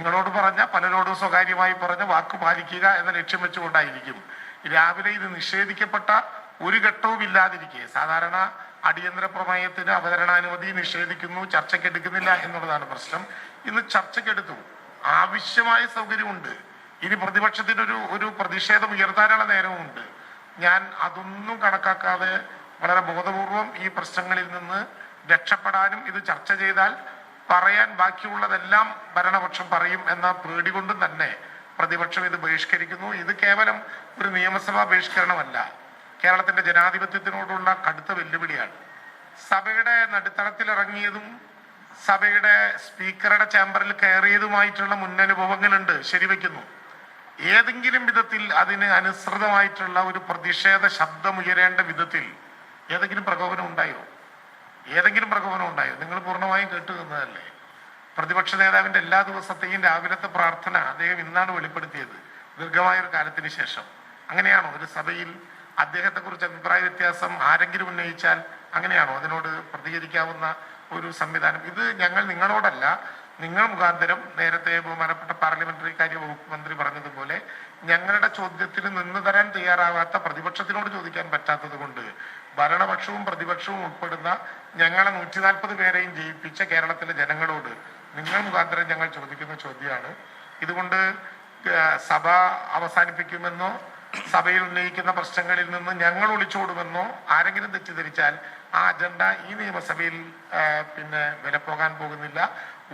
നിങ്ങളോട് പറഞ്ഞ പലരോടും സ്വകാര്യമായി പറഞ്ഞ വാക്ക് പാലിക്കുക എന്ന ലക്ഷ്യം വെച്ചുകൊണ്ടായിരിക്കും രാവിലെ ഇത് നിഷേധിക്കപ്പെട്ട ഒരു ഘട്ടവും ഇല്ലാതിരിക്കെ. സാധാരണ അടിയന്തര പ്രമേയത്തിന് അവതരണാനുമതി നിഷേധിക്കുന്നു, ചർച്ചയ്ക്കെടുക്കുന്നില്ല എന്നുള്ളതാണ് പ്രശ്നം. ഇന്ന് ചർച്ചയ്ക്കെടുത്തു, ആവശ്യമായ സൗകര്യമുണ്ട്. ഇനി പ്രതിപക്ഷത്തിനൊരു പ്രതിഷേധം ഉയർത്താനുള്ള നേരവുമുണ്ട്. ഞാൻ അതൊന്നും കണക്കാക്കാതെ വളരെ ബോധപൂർവം ഈ പ്രശ്നങ്ങളിൽ നിന്ന് രക്ഷപ്പെടാനും ഇത് ചർച്ച ചെയ്താൽ പറയാൻ ബാക്കിയുള്ളതെല്ലാം ഭരണപക്ഷം പറയും എന്ന പേടി കൊണ്ടും തന്നെ പ്രതിപക്ഷം ഇത് ബഹിഷ്കരിക്കുന്നു. ഇത് കേവലം ഒരു നിയമസഭാ ബഹിഷ്കരണമല്ല, കേരളത്തിന്റെ ജനാധിപത്യത്തിനോടുള്ള കടുത്ത വെല്ലുവിളിയാണ്. സഭയുടെ നടുത്തളത്തിലിറങ്ങിയതും സഭയുടെ സ്പീക്കറുടെ ചേംബറിൽ കയറിയതുമായിട്ടുള്ള മുന്നനുഭവങ്ങളുണ്ട്, ശരിവെക്കുന്നു. ഏതെങ്കിലും വിധത്തിൽ അതിന് അനുസൃതമായിട്ടുള്ള ഒരു പ്രതിഷേധ ശബ്ദമുയരേണ്ട വിധത്തിൽ ഏതെങ്കിലും പ്രകോപനം ഉണ്ടായോ? നിങ്ങൾ പൂർണ്ണമായും കേട്ടു നിന്നതല്ലേ? പ്രതിപക്ഷ നേതാവിന്റെ എല്ലാ ദിവസത്തെയും രാവിലത്തെ പ്രാർത്ഥന അദ്ദേഹം ഇന്നാണ് വെളിപ്പെടുത്തിയത്, ദീർഘമായൊരു കാലത്തിന് ശേഷം. അങ്ങനെയാണോ ഒരു സഭയിൽ അദ്ദേഹത്തെ കുറിച്ച് അഭിപ്രായ വ്യത്യാസം ആരെങ്കിലും ഉന്നയിച്ചാൽ അങ്ങനെയാണോ അതിനോട് പ്രതികരിക്കാവുന്ന ഒരു സംവിധാനം? ഇത് ഞങ്ങൾ നിങ്ങളോടല്ല, നിങ്ങൾ മുഖാന്തരം നേരത്തെ ബഹുമാനപ്പെട്ട പാർലമെന്ററി കാര്യ വകുപ്പ് മന്ത്രി പറഞ്ഞതുപോലെ ഞങ്ങളുടെ ചോദ്യത്തിന് നിന്ന് തരാൻ തയ്യാറാവാത്ത പ്രതിപക്ഷത്തിനോട് ചോദിക്കാൻ പറ്റാത്തത് കൊണ്ട് ഭരണപക്ഷവും പ്രതിപക്ഷവും ഉൾപ്പെടുന്ന ഞങ്ങളെ 140 പേരെയും ജയിപ്പിച്ച കേരളത്തിലെ ജനങ്ങളോട് നിങ്ങൾ മുഖാന്തരം ഞങ്ങൾ ചോദിക്കുന്ന ചോദ്യമാണ്. ഇതുകൊണ്ട് സഭ അവസാനിപ്പിക്കുമെന്നോ സഭയിൽ ഉന്നയിക്കുന്ന പ്രശ്നങ്ങളിൽ നിന്ന് ഞങ്ങൾ ഒളിച്ചോടുമെന്നോ ആരെങ്കിലും തെറ്റിദ്ധരിച്ചാൽ ആ അജണ്ട ഈ നിയമസഭയിൽ വിലപ്പോകാൻ പോകുന്നില്ല.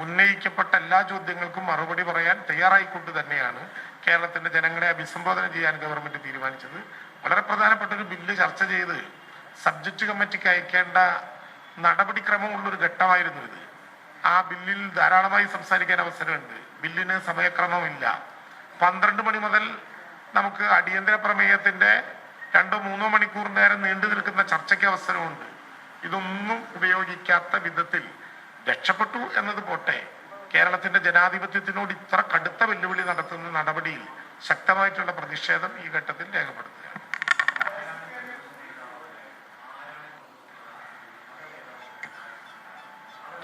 ഉന്നയിക്കപ്പെട്ട എല്ലാ ചോദ്യങ്ങൾക്കും മറുപടി പറയാൻ തയ്യാറായിക്കൊണ്ട് തന്നെയാണ് കേരളത്തിന്റെ ജനങ്ങളെ അഭിസംബോധന ചെയ്യാൻ ഗവൺമെന്റ് തീരുമാനിച്ചത്. വളരെ പ്രധാനപ്പെട്ട ഒരു ബില്ല് ചർച്ച ചെയ്ത് സബ്ജക്റ്റ് കമ്മിറ്റിക്ക് അയക്കേണ്ട നടപടിക്രമമുള്ളൊരു ഘട്ടമായിരുന്നു ഇത്. ആ ബില്ലിൽ ധാരാളമായി സംസാരിക്കാൻ അവസരമുണ്ട്. ബില്ലിന് സമയക്രമമില്ല. 12 മണി മുതൽ നമുക്ക് അടിയന്തര പ്രമേയത്തിന്റെ 2-3 മണിക്കൂർ നേരം നീണ്ടു നിൽക്കുന്ന ചർച്ചയ്ക്ക് അവസരമുണ്ട്. ഇതൊന്നും ഉപയോഗിക്കാത്ത വിധത്തിൽ രക്ഷപ്പെട്ടു എന്നത് പോട്ടെ, കേരളത്തിന്റെ ജനാധിപത്യത്തിനോട് ഇത്ര കടുത്ത വെല്ലുവിളി നടത്തുന്ന നടപടിയിൽ ശക്തമായിട്ടുള്ള പ്രതിഷേധം ഈ ഘട്ടത്തിൽ രേഖപ്പെടുത്തുകയാണ്.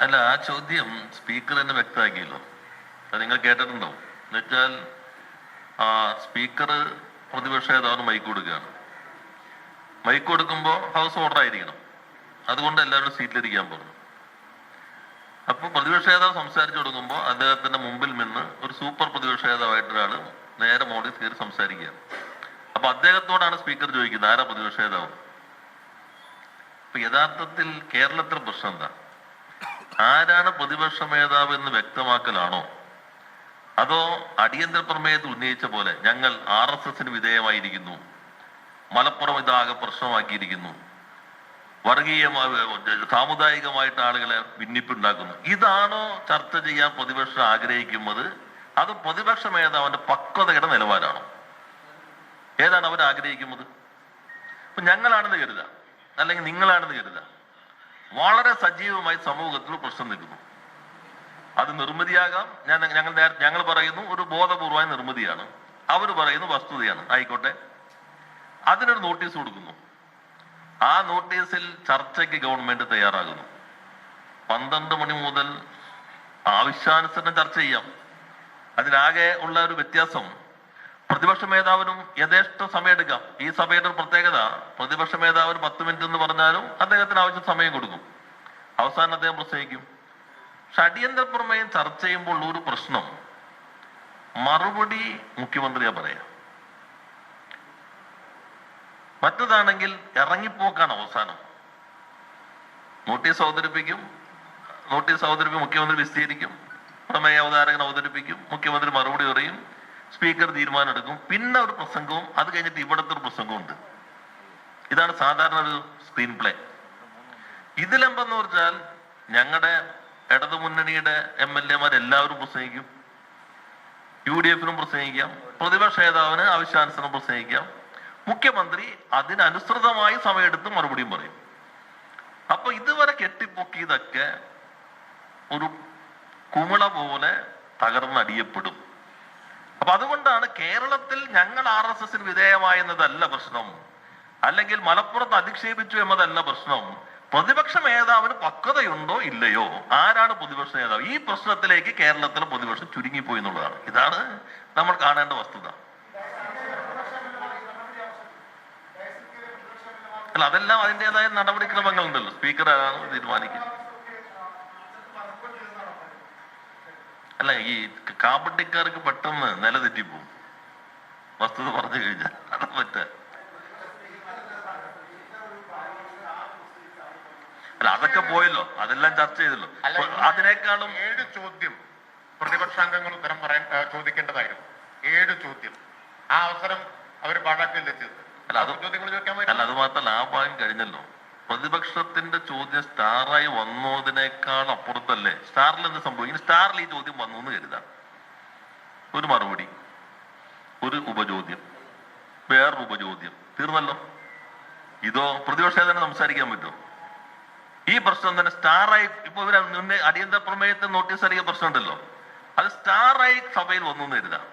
അല്ല, ആ ചോദ്യം സ്പീക്കർ തന്നെ വ്യക്തമാക്കിയല്ലോ, അത് നിങ്ങൾ കേട്ടിട്ടുണ്ടാവും. എന്നുവെച്ചാൽ സ്പീക്കർ പ്രതിപക്ഷ നേതാവിന് മൈക്ക് കൊടുക്കുകയാണ്. മൈക്ക് കൊടുക്കുമ്പോൾ ഹൗസ് ഓർഡർ ആയിരിക്കണം, അതുകൊണ്ട് എല്ലാവരും സീറ്റിലിരിക്കാൻ പറഞ്ഞു. അപ്പോൾ പ്രതിപക്ഷ നേതാവ് സംസാരിച്ചു കൊടുക്കുമ്പോൾ അദ്ദേഹത്തിന്റെ മുമ്പിൽ നിന്ന് ഒരു സൂപ്പർ പ്രതിപക്ഷ നേതാവായിട്ടൊരാൾ നേരെ മോഡി കയറി സംസാരിക്കുകയാണ്. അപ്പൊ അദ്ദേഹത്തോടാണ് സ്പീക്കർ ചോദിക്കുന്നത്, ആരാ പ്രതിപക്ഷ നേതാവ്? അപ്പൊ യഥാർത്ഥത്തിൽ കേരളത്തിലെ പ്രശ്നം എന്താ? ആരാണ് പ്രതിപക്ഷ നേതാവ് എന്ന് വ്യക്തമാക്കലാണോ, അതോ അടിയന്തര പ്രമേയത്തിൽ ഉന്നയിച്ച പോലെ ഞങ്ങൾ RSSന് വിധേയമായിരിക്കുന്നു, മലപ്പുറം ഇതാകെ പ്രശ്നമാക്കിയിരിക്കുന്നു, സാമുദായികമായിട്ട് ആളുകളെ ഭിന്നിപ്പുണ്ടാക്കുന്നു, ഇതാണോ ചർച്ച ചെയ്യാൻ പ്രതിപക്ഷം ആഗ്രഹിക്കുന്നത്? അത് പ്രതിപക്ഷ നേതാവിന്റെ പക്വതയുടെ നിലവാരമാണോ? ഏതാണ് അവർ ആഗ്രഹിക്കുന്നത്? ഇപ്പൊ ഞങ്ങളാണെന്ന് കരുതുക, അല്ലെങ്കിൽ നിങ്ങളാണെന്ന് കരുതുക, വളരെ സജീവമായി സമൂഹത്തിൽ പ്രശ്നം നിൽക്കുന്നു. അത് നിർമ്മിതിയാകാം. ഞങ്ങൾ പറയുന്നു ഒരു ബോധപൂർവമായ നിർമ്മിതിയാണ്, അവർ പറയുന്നു വസ്തുതയാണ്, ആയിക്കോട്ടെ. അതിനൊരു നോട്ടീസ് കൊടുക്കുന്നു. ആ നോട്ടീസിൽ ചർച്ചയ്ക്ക് ഗവൺമെന്റ് തയ്യാറാകുന്നു. 12 മണി മുതൽ ആവശ്യാനുസരണം ചർച്ച ചെയ്യാം. അതിലാകെ ഉള്ള ഒരു വ്യത്യാസം, പ്രതിപക്ഷ മേധാവിനും യഥേഷ്ട സമയമെടുക്കാം. ഈ സഭയുടെ ഒരു പ്രത്യേകത, പ്രതിപക്ഷ മേധാവിന് 10 മിനിറ്റ് എന്ന് പറഞ്ഞാലും അദ്ദേഹത്തിന് ആവശ്യം സമയം കൊടുക്കും, അവസാനം അദ്ദേഹം പ്രസംഗിക്കും. പക്ഷെ അടിയന്തര പ്രമേയം ചർച്ച ചെയ്യുമ്പോൾ ഒരു പ്രശ്നം, മറുപടി മുഖ്യമന്ത്രിയാ പറയാം. മറ്റതാണെങ്കിൽ ഇറങ്ങിപ്പോക്കാണ് അവസാനം. നോട്ടീസ് അവതരിപ്പിക്കും, മുഖ്യമന്ത്രി വിശദീകരിക്കും, പ്രമേയ അവതാരകൻ അവതരിപ്പിക്കും, മുഖ്യമന്ത്രി മറുപടി പറയും, സ്പീക്കർ തീരുമാനം എടുക്കും, പിന്നെ ഒരു പ്രസംഗവും, അത് കഴിഞ്ഞിട്ട് ഇവിടുത്തെ ഒരു പ്രസംഗവും ഉണ്ട്. ഇതാണ് സാധാരണ ഒരു സ്ക്രീൻ പ്ലേ. ഇതിലെന്തെന്ന് വെച്ചാൽ ഞങ്ങളുടെ ഇടതുമുന്നണിയുടെ MLA എല്ലാവരും പ്രസംഗിക്കും, UDFനും പ്രസംഗിക്കാം, പ്രതിപക്ഷ നേതാവിന് ആവശ്യാനുസരണം പ്രസംഗിക്കാം, മുഖ്യമന്ത്രി അതിനനുസൃതമായി സമയമെടുത്ത് മറുപടിയും പറയും. അപ്പൊ ഇതുവരെ കെട്ടിപ്പൊക്കിയതൊക്കെ ഒരു കുമിള പോലെ തകർന്നടിയപ്പെടും. അപ്പൊ അതുകൊണ്ടാണ് കേരളത്തിൽ ഞങ്ങൾ RSSന് വിധേയമായെന്നതല്ല പ്രശ്നം, അല്ലെങ്കിൽ മലപ്പുറത്ത് അധിക്ഷേപിച്ചു എന്നതല്ല പ്രശ്നം, പ്രതിപക്ഷ നേതാവിന് പക്വതയുണ്ടോ ഇല്ലയോ, ആരാണ് പ്രതിപക്ഷ നേതാവ്, ഈ പ്രശ്നത്തിലേക്ക് കേരളത്തിലെ പ്രതിപക്ഷം ചുരുങ്ങിപ്പോയി എന്നുള്ളതാണ്. ഇതാണ് നമ്മൾ കാണേണ്ട വസ്തുത. അല്ല, അതെല്ലാം അതിൻ്റെതായ നടപടിക്രമങ്ങളുണ്ടല്ലോ. സ്പീക്കറാണ് തീരുമാനിക്കുക. അല്ല, ഈ കാപ്പട്ടിക്കാർക്ക് പെട്ടെന്ന് നില തെറ്റിപ്പോവും വസ്തുത പറഞ്ഞു കഴിഞ്ഞാൽ. അത് പറ്റാ അല്ല, അതൊക്കെ പോയല്ലോ, അതെല്ലാം ചർച്ച ചെയ്തല്ലോ. അതിനേക്കാളും 7 ചോദ്യം പ്രതിപക്ഷാംഗങ്ങൾ ഉത്തരം പറയാൻ ചോദിക്കേണ്ടതായിരുന്നു. 7 ചോദ്യം. ആ അവസരം അവർ പാഴാക്കില്ല ചെയ്തത്. അല്ല, അത് മാത്രമല്ല, ആ ഭാഗം കഴിഞ്ഞല്ലോ. പ്രതിപക്ഷത്തിന്റെ ചോദ്യം സ്റ്റാറായി വന്നതിനേക്കാൾ അപ്പുറത്തല്ലേ സ്റ്റാറിൽ എന്ത് സംഭവിക്കും. സ്റ്റാറിൽ ഈ ചോദ്യം വന്നു എന്ന് കരുതാം. ഒരു മറുപടി, ഒരു ഉപചോദ്യം, വേറൊരു ഉപചോദ്യം, തീർന്നല്ലോ. ഇതോ പ്രതിപക്ഷം തന്നെ സംസാരിക്കാൻ പറ്റുമോ? ഈ പ്രശ്നം തന്നെ സ്റ്റാറായി ഇപ്പൊ ഇവർ മുന്നേ അടിയന്തര പ്രമേയത്തെ നോട്ടീസ് അറിയ പ്രശ്നം ഉണ്ടല്ലോ, അത് സ്റ്റാറായി സഭയിൽ വന്നു എന്ന് കരുതാം.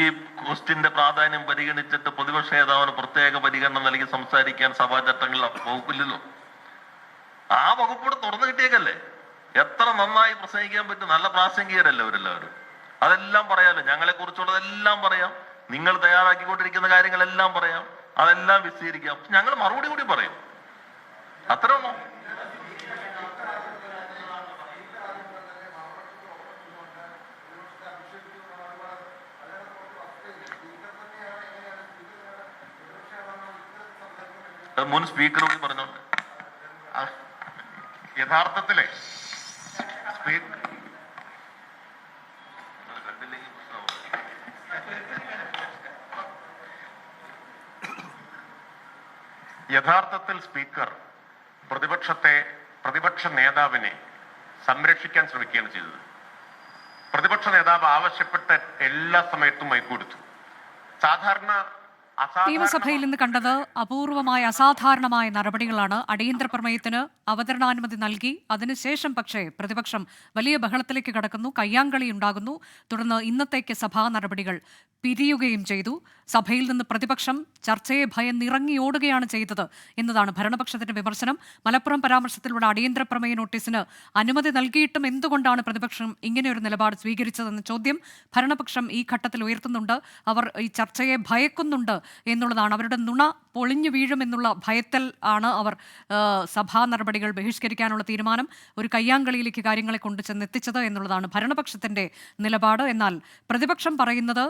ഈ ക്വസ്റ്റിന്റെ പ്രാധാന്യം പരിഗണിച്ചിട്ട് പ്രതിപക്ഷ നേതാവിന് പ്രത്യേക പരിഗണന നൽകി സംസാരിക്കാൻ സഭാ ചട്ടങ്ങളിൽ വകുപ്പില്ലല്ലോ. ആ വകുപ്പോടെ തുറന്നു കിട്ടിയേക്കല്ലേ. എത്ര നന്നായി പ്രസംഗിക്കാൻ പറ്റും, നല്ല പ്രാസംഗികരല്ലേ അവരെല്ലാവരും. അതെല്ലാം പറയാലോ, ഞങ്ങളെ കുറിച്ചുള്ളതെല്ലാം പറയാം, നിങ്ങൾ തയ്യാറാക്കിക്കൊണ്ടിരിക്കുന്ന കാര്യങ്ങളെല്ലാം പറയാം, അതെല്ലാം വിശദീകരിക്കാം. ഞങ്ങൾ മറുപടി കൂടി പറയും. അത്ര ഉള്ളൂ. മുൻ സ്പീക്കർ കൂടി പറഞ്ഞോണ്ട്. യഥാർത്ഥത്തിലെ സ്പീക്കർ പ്രതിപക്ഷ നേതാവിനെ സംരക്ഷിക്കാൻ ശ്രമിക്കുകയാണ് ചെയ്തത്. പ്രതിപക്ഷ നേതാവ് ആവശ്യപ്പെട്ട എല്ലാ സമയത്തും മൈക്കൊടുത്തു. നിയമസഭയിൽ നിന്ന് കണ്ടത് അപൂർവമായ അസാധാരണമായ നടപടികളാണ്. അടിയന്തര പ്രമേയത്തിന് അവതരണാനുമതി നൽകി, അതിനുശേഷം പക്ഷേ പ്രതിപക്ഷം വലിയ ബഹളത്തിലേക്ക് കടക്കുന്നു, കയ്യാങ്കളി ഉണ്ടാകുന്നു. തുടർന്ന് ഇന്നത്തേക്ക് സഭാ നടപടികൾ പിരിയുകയും ചെയ്തു. സഭയിൽ നിന്ന് പ്രതിപക്ഷം ചർച്ചയെ ഭയന്നിറങ്ങിയോടുകയാണ് ചെയ്തത് എന്നതാണ് ഭരണപക്ഷത്തിന്റെ വിമർശനം. മലപ്പുറം പരാമർശത്തിലൂടെ അടിയന്തര പ്രമേയ നോട്ടീസിന് അനുമതി നൽകിയിട്ടും എന്തുകൊണ്ടാണ് പ്രതിപക്ഷം ഇങ്ങനെയൊരു നിലപാട് സ്വീകരിച്ചതെന്ന ചോദ്യം ഭരണപക്ഷം ഈ ഘട്ടത്തിൽ ഉയർത്തുന്നുണ്ട്. അവർ ഈ ചർച്ചയെ ഭയക്കുന്നുണ്ട് എന്നുള്ളതാണ്. അവരുടെ നുണ പൊളിഞ്ഞു വീഴുമെന്നുള്ള ഭയത്തിൽ ആണ് അവർ സഭാ നടപടികൾ ബഹിഷ്കരിക്കാനുള്ള തീരുമാനം, ഒരു കയ്യാങ്കളിയിലേക്ക് കാര്യങ്ങളെ കൊണ്ടു ചെന്നെത്തിച്ചത് എന്നുള്ളതാണ് ഭരണപക്ഷത്തിന്റെ നിലപാട്. എന്നാൽ പ്രതിപക്ഷം പറയുന്നത്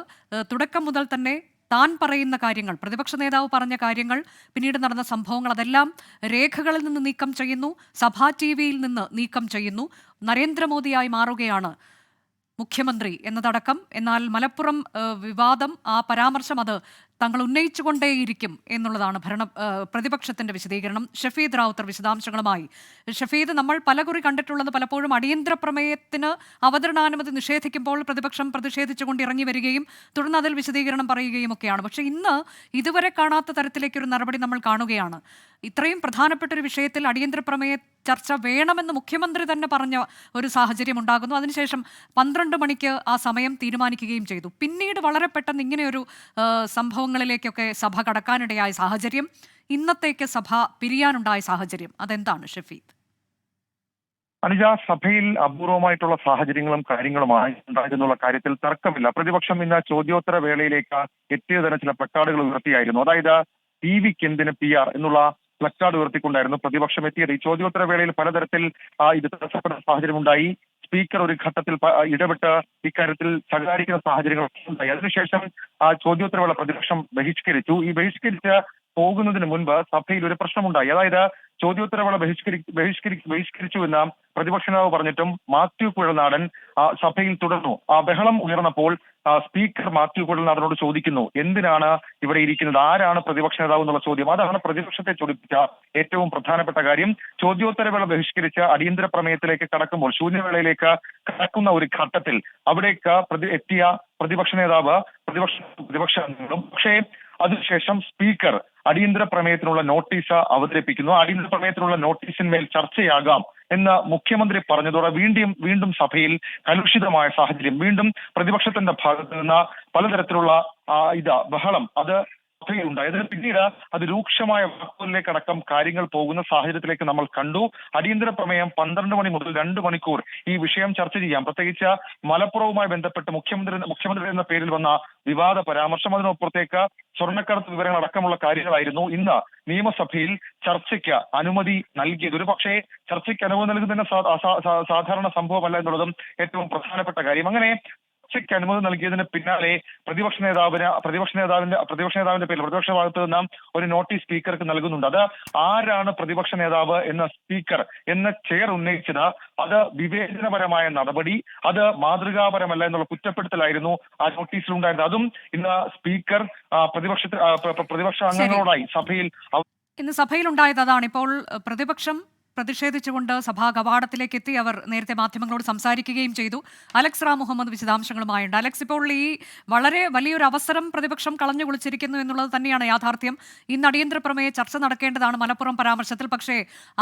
തുടക്കം മുതൽ തന്നെ താൻ പറയുന്ന കാര്യങ്ങൾ, പ്രതിപക്ഷ നേതാവ് പറഞ്ഞ കാര്യങ്ങൾ, പിന്നീട് നടന്ന സംഭവങ്ങൾ അതെല്ലാം രേഖകളിൽ നിന്ന് നീക്കം ചെയ്യുന്നു, സഭാ ടിവിയിൽ നിന്ന് നീക്കം ചെയ്യുന്നു. നരേന്ദ്രമോദിയായി മാറുകയാണ് മുഖ്യമന്ത്രി എന്നതടക്കം. എന്നാൽ മലപ്പുറം വിവാദം, ആ പരാമർശം അത് തങ്ങൾ ഉന്നയിച്ചുകൊണ്ടേയിരിക്കും എന്നുള്ളതാണ് പ്രതിപക്ഷത്തിന്റെ വിശദീകരണം. ഷഫീദ് റാവുത്തർ വിശദാംശങ്ങളുമായി. ഷഫീദ്, നമ്മൾ പലകുറി കണ്ടിട്ടുള്ളത് പലപ്പോഴും അടിയന്തര പ്രമേയത്തിന് അവതരണാനുമതി നിഷേധിക്കുമ്പോൾ പ്രതിപക്ഷം പ്രതിഷേധിച്ചുകൊണ്ട് ഇറങ്ങി വരികയും തുടർന്ന് അതിൽ വിശദീകരണം പറയുകയും ഒക്കെയാണ്. പക്ഷേ ഇന്ന് ഇതുവരെ കാണാത്ത തരത്തിലേക്കൊരു നടപടി നമ്മൾ കാണുകയാണ്. ഇത്രയും പ്രധാനപ്പെട്ട ഒരു വിഷയത്തിൽ അടിയന്തര പ്രമേയ ചർച്ച വേണമെന്ന് മുഖ്യമന്ത്രി തന്നെ പറഞ്ഞ ഒരു സാഹചര്യം ഉണ്ടാകുന്നു. അതിനുശേഷം 12 മണിക്ക് ആ സമയം തീരുമാനിക്കുകയും ചെയ്തു. പിന്നീട് വളരെ പെട്ടെന്ന് ഇങ്ങനെയൊരു സംഭവങ്ങളിലേക്കൊക്കെ സഭ കടക്കാനിടയായ സാഹചര്യം, ഇന്നത്തേക്ക് സഭ പിരിയാനുണ്ടായ സാഹചര്യം, അതെന്താണ് ഷഫീദ്? അനുജ, സഭയിൽ അപൂർവമായിട്ടുള്ള സാഹചര്യങ്ങളും കാര്യങ്ങളുമായി ഉണ്ടായിരുന്നുള്ള കാര്യത്തിൽ തർക്കമില്ല. പ്രതിപക്ഷം ഇന്ന് ചോദ്യോത്തര വേളയിലേക്ക് എത്തിയത് തന്നെ ചില പ്ലക്കാർഡുകൾ ഉയർത്തിയായിരുന്നു. അതായത് ടിവിക്ക് എന്തിന് PR എന്നുള്ള പ്ലക്കാർഡ് ഉയർത്തിക്കൊണ്ടായിരുന്നു പ്രതിപക്ഷം എത്തിയത്. ഈ ചോദ്യോത്തര വേളയിൽ പലതരത്തിൽ ഇത് തടസ്സപ്പെടുന്ന സാഹചര്യം ഉണ്ടായി. സ്പീക്കർ ഒരു ഘട്ടത്തിൽ ഇടപെട്ട് ഇക്കാര്യത്തിൽ സഹകരിക്കുന്ന സാഹചര്യങ്ങൾ ഉണ്ടായി. അതിനുശേഷം ചോദ്യോത്തരവേള പ്രതിപക്ഷം ബഹിഷ്കരിച്ചു. ഈ ബഹിഷ്കരിച്ച് പോകുന്നതിന് മുൻപ് സഭയിൽ ഒരു പ്രശ്നമുണ്ടായി. അതായത് ചോദ്യോത്തരവേള ബഹിഷ്കരിച്ചു എന്ന് പ്രതിപക്ഷ നേതാവ് പറഞ്ഞിട്ടും മാത്യു കുഴൽനാടൻ സഭയിൽ തുടർന്നു. ആ ബഹളം ഉയർന്നപ്പോൾ സ്പീക്കർ മാത്യു കുഴൽനാടനോട് ചോദിക്കുന്നു, എന്തിനാണ് ഇവിടെ ഇരിക്കുന്നത്, ആരാണ് പ്രതിപക്ഷ നേതാവ് എന്നുള്ള ചോദ്യം. അതാണ് പ്രതിപക്ഷത്തെ ചൊടിപ്പിച്ച ഏറ്റവും പ്രധാനപ്പെട്ട കാര്യം. ചോദ്യോത്തരവേള ബഹിഷ്കരിച്ച് അടിയന്തര പ്രമേയത്തിലേക്ക് കടക്കുമ്പോൾ, ശൂന്യവേളയിലേക്ക് കടക്കുന്ന ഒരു ഘട്ടത്തിൽ അവിടേക്ക് എത്തിയ പ്രതിപക്ഷ നേതാവ് പ്രതിപക്ഷ അംഗങ്ങളും, പക്ഷേ അതിനുശേഷം സ്പീക്കർ അടിയന്തര പ്രമേയത്തിനുള്ള നോട്ടീസ് അവതരിപ്പിക്കുന്നു. അടിയന്തര പ്രമേയത്തിനുള്ള നോട്ടീസിന്മേൽ ചർച്ചയാകാം എന്ന് മുഖ്യമന്ത്രി പറഞ്ഞതോടെ വീണ്ടും സഭയിൽ കലുഷിതമായ സാഹചര്യം. വീണ്ടും പ്രതിപക്ഷത്തിന്റെ ഭാഗത്ത് നിന്ന് പലതരത്തിലുള്ള ബഹളം അത് സഭയിലുണ്ടായത്. പിന്നീട് അത് രൂക്ഷമായ വാക്കുകളിലേക്കടക്കം കാര്യങ്ങൾ പോകുന്ന സാഹചര്യത്തിലേക്ക് നമ്മൾ കണ്ടു. അടിയന്തര പ്രമേയം 12 മണി മുതൽ 2 മണിക്കൂർ ഈ വിഷയം ചർച്ച ചെയ്യാം. പ്രത്യേകിച്ച് മലപ്പുറവുമായി ബന്ധപ്പെട്ട് മുഖ്യമന്ത്രി എന്ന പേരിൽ വന്ന വിവാദ പരാമർശം, അതിനപ്പുറത്തേക്ക് സ്വർണ്ണക്കടത്ത് വിവരങ്ങൾ അടക്കമുള്ള കാര്യങ്ങളായിരുന്നു ഇന്ന് നിയമസഭയിൽ ചർച്ചയ്ക്ക് അനുമതി നൽകിയത്. ഒരു പക്ഷേ ചർച്ചയ്ക്ക് അനുമതി നൽകുന്നതിന് സാധാരണ സംഭവമല്ല എന്നുള്ളതും ഏറ്റവും പ്രധാനപ്പെട്ട കാര്യം. അങ്ങനെ ചർച്ചയ്ക്ക് അനുമതി നൽകിയതിന് പിന്നാലെ പ്രതിപക്ഷ നേതാവിന്റെ പേരിൽ പ്രതിപക്ഷ ഭാഗത്ത് നിന്ന് ഒരു നോട്ടീസ് സ്പീക്കർക്ക് നൽകുന്നുണ്ട്. അത് ആരാണ് പ്രതിപക്ഷ നേതാവ് എന്ന സ്പീക്കർ എന്ന ചെയർ ഉന്നയിച്ചത്, അത് വിവേചനപരമായ നടപടി, അത് മാതൃകാപരമല്ല എന്നുള്ള കുറ്റപ്പെടുത്തലായിരുന്നു ആ നോട്ടീസിലുണ്ടായിരുന്നത്. അതും ഇന്ന് സ്പീക്കർ പ്രതിപക്ഷ അംഗങ്ങളോടായി സഭയിൽ ഇന്ന് സഭയിലുണ്ടായത് അതാണ്. ഇപ്പോൾ പ്രതിപക്ഷം പ്രതിഷേധിച്ചുകൊണ്ട് സഭാ കവാടത്തിലേക്ക് എത്തി. അവർ നേരത്തെ മാധ്യമങ്ങളോട് സംസാരിക്കുകയും ചെയ്തു. അലക്സ് റാം മുഹമ്മദ് വിശദാംശങ്ങളുമായുണ്ട്. അലക്സ്, ഇപ്പോൾ ഈ വളരെ വലിയൊരു അവസരം പ്രതിപക്ഷം കളഞ്ഞു കുളിച്ചിരിക്കുന്നു എന്നുള്ളത് തന്നെയാണ് യാഥാർത്ഥ്യം. ഇന്ന് അടിയന്തര പ്രമേയ ചർച്ച നടക്കേണ്ടതാണ് മലപ്പുറം പരാമർശത്തിൽ. പക്ഷേ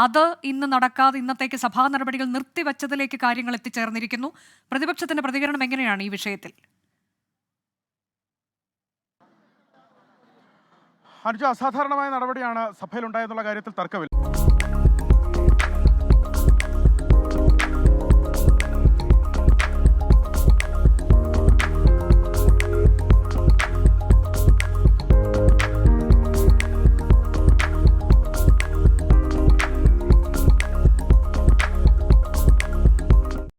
അത് ഇന്ന് നടക്കാതെ ഇന്നത്തേക്ക് സഭാ നടപടികൾ നിർത്തിവച്ചതിലേക്ക് കാര്യങ്ങൾ എത്തിച്ചേർന്നിരിക്കുന്നു. പ്രതിപക്ഷത്തിന്റെ പ്രതികരണം എങ്ങനെയാണ് ഈ വിഷയത്തിൽ? അനുജ, അസാധാരണമായ നടപടിയാണ് സഭയിലുണ്ടായെന്നുള്ള കാര്യത്തിൽ തർക്കമില്ല.